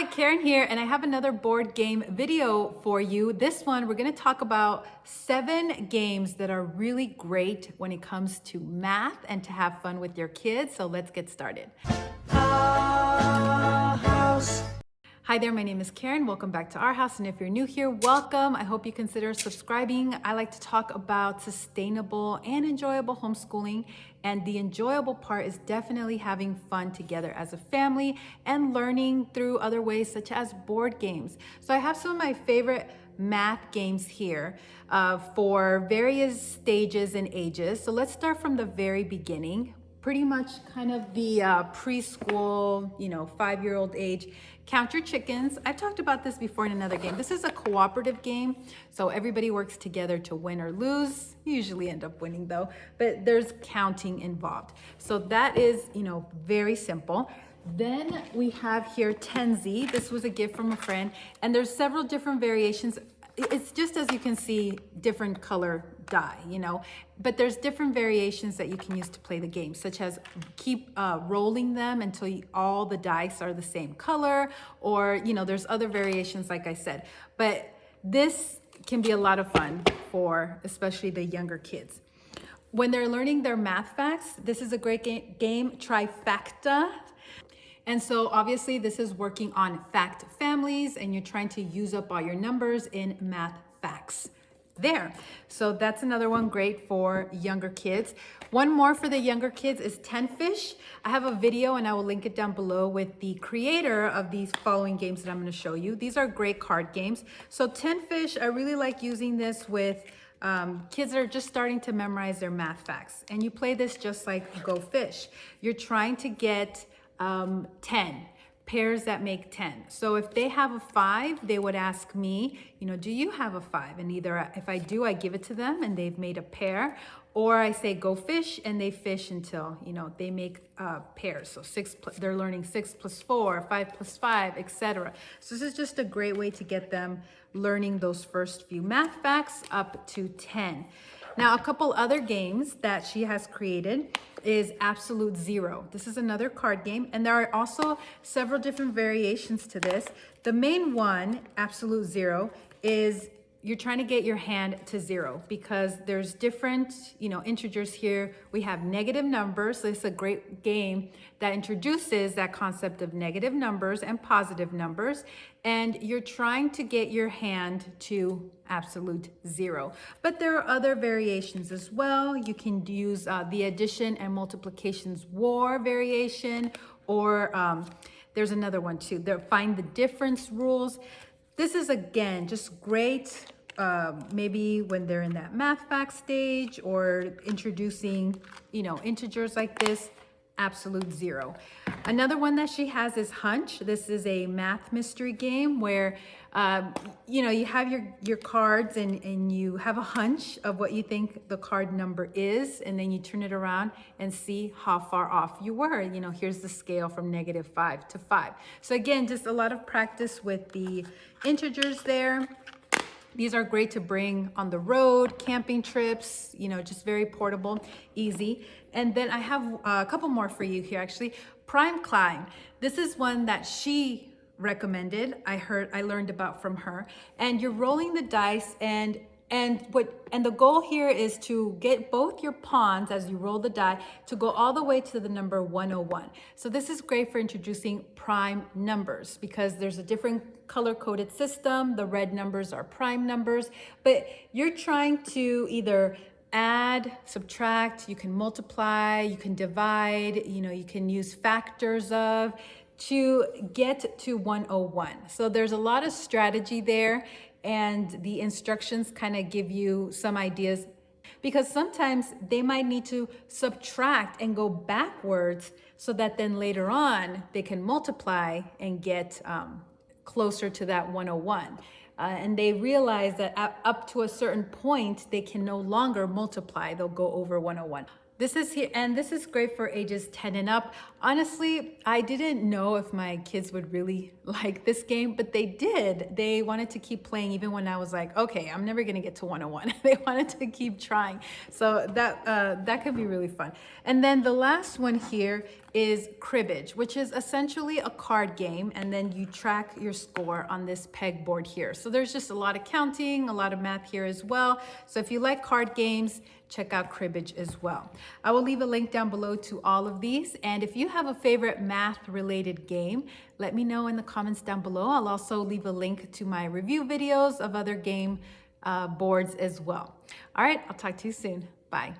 Hi, Karen here, and I have another board game video for you. This one, we're gonna talk about 7 games that are really great when it comes to math and to have fun with your kids. So let's get started. Hi there, my name is Karen. Welcome back to our house. And if you're new here, welcome. I hope you consider subscribing. I like to talk about sustainable and enjoyable homeschooling. And the enjoyable part is definitely having fun together as a family and learning through other ways such as board games. So I have some of my favorite math games here for various stages and ages. So let's start from the very beginning. Pretty much kind of the preschool, 5-year-old age. Count your chickens. I've talked about this before in another game. This is a cooperative game, so everybody works together to win or lose. You usually end up winning though, but there's counting involved. So that is, very simple. Then we have here Tenzi. This was a gift from a friend, and there's several different variations. It's just, as you can see, different color die, but there's different variations that you can use to play the game, such as keep rolling them until all the dice are the same color, or, there's other variations, like I said, but this can be a lot of fun for especially the younger kids. When they're learning their math facts, this is a great game, Trifecta. And so obviously this is working on fact families, and you're trying to use up all your numbers in math facts there. So that's another one great for younger kids. One more for the younger kids is 10 Fish. I have a video and I will link it down below with the creator of these following games that I'm going to show you. These are great card games. So 10 Fish, I really like using this with kids that are just starting to memorize their math facts. And you play this just like Go Fish. You're trying to get 10 pairs that make 10. So if they have a 5, they would ask me, do you have a 5? And either if I do, I give it to them and they've made a pair, or I say go fish and they fish until, they make pairs. So they're learning 6 plus 4, 5 plus 5, etc. So this is just a great way to get them learning those first few math facts up to 10. Now, a couple other games that she has created is Absolute Zero. This is another card game, and there are also several different variations to this. The main one, Absolute Zero, is you're trying to get your hand to 0 because there's different, integers here. We have negative numbers. So it's a great game that introduces that concept of negative numbers and positive numbers. And you're trying to get your hand to absolute 0. But there are other variations as well. You can use the addition and multiplications war variation, or there's another one too. Find the difference rules. This is, again, just great, maybe when they're in that math fact stage or introducing, integers like this, Absolute Zero. Another one that she has is Hunch. This is a math mystery game where, you have your cards and you have a hunch of what you think the card number is, and then you turn it around and see how far off you were. Here's the scale from -5 to 5. So again, just a lot of practice with the integers there. These are great to bring on the road, camping trips, just very portable, easy. And then I have a couple more for you here, actually. Klein. This is one that she recommended. I learned about from her. And you're rolling the dice, and the goal here is to get both your pawns as you roll the die to go all the way to the number 101. So this is great for introducing prime numbers because there's a different color-coded system. The red numbers are prime numbers, but you're trying to either add, subtract, you can multiply, you can divide, you can use factors of to get to 101. So there's a lot of strategy there, and the instructions kind of give you some ideas, because sometimes they might need to subtract and go backwards so that then later on they can multiply and get closer to that 101. And they realize that up to a certain point, they can no longer multiply. They'll go over 101. This is here, and this is great for ages 10 and up. Honestly, I didn't know if my kids would really like this game, but they did. They wanted to keep playing even when I was like, okay, I'm never gonna get to 101. They wanted to keep trying. So that could be really fun. And then the last one here is cribbage, which is essentially a card game, and then you track your score on this pegboard here. So there's just a lot of counting, a lot of math here as well. So if you like card games, check out cribbage as well. I will leave a link down below to all of these. And if you have a favorite math related game, let me know in the comments down below. I'll also leave a link to my review videos of other game boards as well. All right, I'll talk to you soon. Bye.